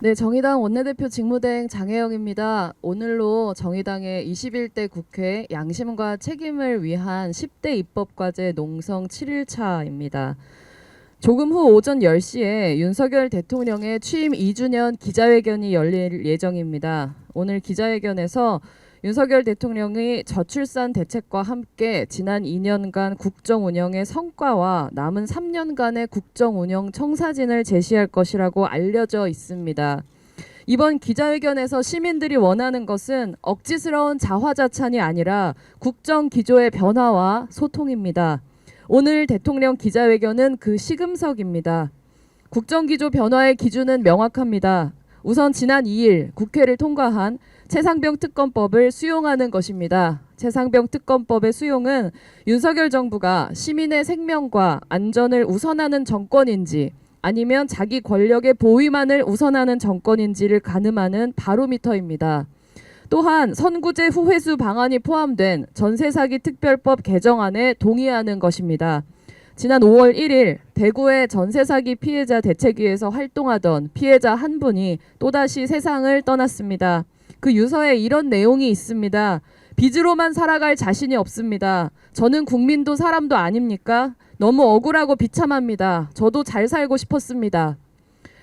네, 정의당 원내대표 직무대행 장혜영입니다. 오늘로 정의당의 21대 국회 양심과 책임을 위한 10대 입법과제 농성 7일차입니다. 조금 후 오전 10시에 윤석열 대통령의 취임 2주년 기자회견이 열릴 예정입니다. 오늘 기자회견에서 윤석열 대통령이 저출산 대책과 함께 지난 2년간 국정 운영의 성과와 남은 3년간의 국정 운영 청사진을 제시할 것이라고 알려져 있습니다. 이번 기자회견에서 시민들이 원하는 것은 억지스러운 자화자찬이 아니라 국정 기조의 변화와 소통입니다. 오늘 대통령 기자회견은 그 시금석입니다. 국정 기조 변화의 기준은 명확합니다. 우선 지난 2일 국회를 통과한 최상병 특검법을 수용하는 것입니다. 최상병 특검법의 수용은 윤석열 정부가 시민의 생명과 안전을 우선하는 정권인지 아니면 자기 권력의 보위만을 우선하는 정권인지를 가늠하는 바로미터입니다. 또한 선구제 후회수 방안이 포함된 전세사기 특별법 개정안에 동의하는 것입니다. 지난 5월 1일 대구의 전세사기 피해자 대책위에서 활동하던 피해자 한 분이 또다시 세상을 떠났습니다. 그 유서에 이런 내용이 있습니다. 빚으로만 살아갈 자신이 없습니다. 저는 국민도 사람도 아닙니까? 너무 억울하고 비참합니다. 저도 잘 살고 싶었습니다.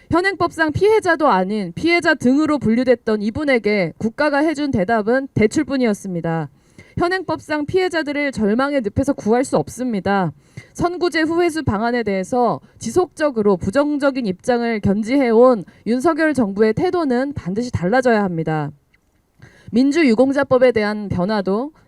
현행법상 피해자도 아닌 피해자 등으로 분류됐던 이분에게 국가가 해준 대답은 대출뿐이었습니다. 현행법상 피해자들을 절망의 늪에서 구할 수 없습니다. 선구제 후회수 방안에 대해서 지속적으로 부정적인 입장을 견지해온 윤석열 정부의 태도는 반드시 달라져야 합니다. 민주유공자법에 대한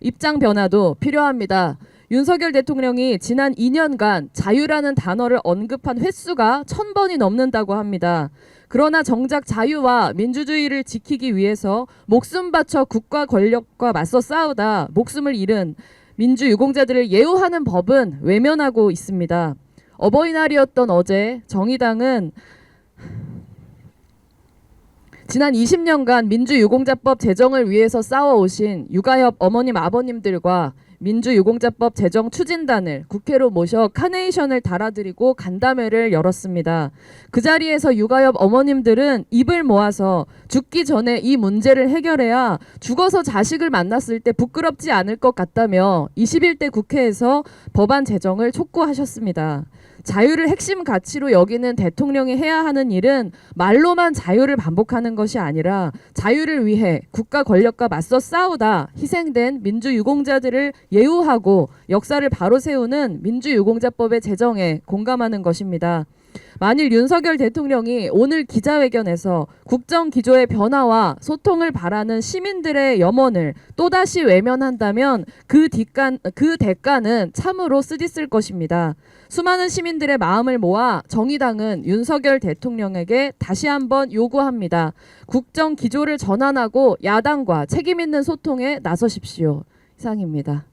입장 변화도 필요합니다. 윤석열 대통령이 지난 2년간 자유라는 단어를 언급한 횟수가 1000번이 넘는다고 합니다. 그러나 정작 자유와 민주주의를 지키기 위해서 목숨 바쳐 국가 권력과 맞서 싸우다 목숨을 잃은 민주유공자들을 예우하는 법은 외면하고 있습니다. 어버이날이었던 어제 정의당은 지난 20년간 민주유공자법 제정을 위해서 싸워오신 육아협 어머님 아버님들과 민주유공자법 제정 추진단을 국회로 모셔 카네이션을 달아드리고 간담회를 열었습니다. 그 자리에서 육아협 어머님들은 입을 모아서 죽기 전에 이 문제를 해결해야 죽어서 자식을 만났을 때 부끄럽지 않을 것 같다며 21대 국회에서 법안 제정을 촉구하셨습니다. 자유를 핵심 가치로 여기는 대통령이 해야 하는 일은 말로만 자유를 반복하는 것이 아니라 자유를 위해 국가 권력과 맞서 싸우다 희생된 민주유공자들을 예우하고 역사를 바로 세우는 민주유공자법의 제정에 공감하는 것입니다. 만일 윤석열 대통령이 오늘 기자회견에서 국정 기조의 변화와 소통을 바라는 시민들의 염원을 또다시 외면한다면 그 대가는 참으로 쓰디쓸 것입니다. 수많은 시민들의 마음을 모아 정의당은 윤석열 대통령에게 다시 한번 요구합니다. 국정 기조를 전환하고 야당과 책임 있는 소통에 나서십시오. 이상입니다.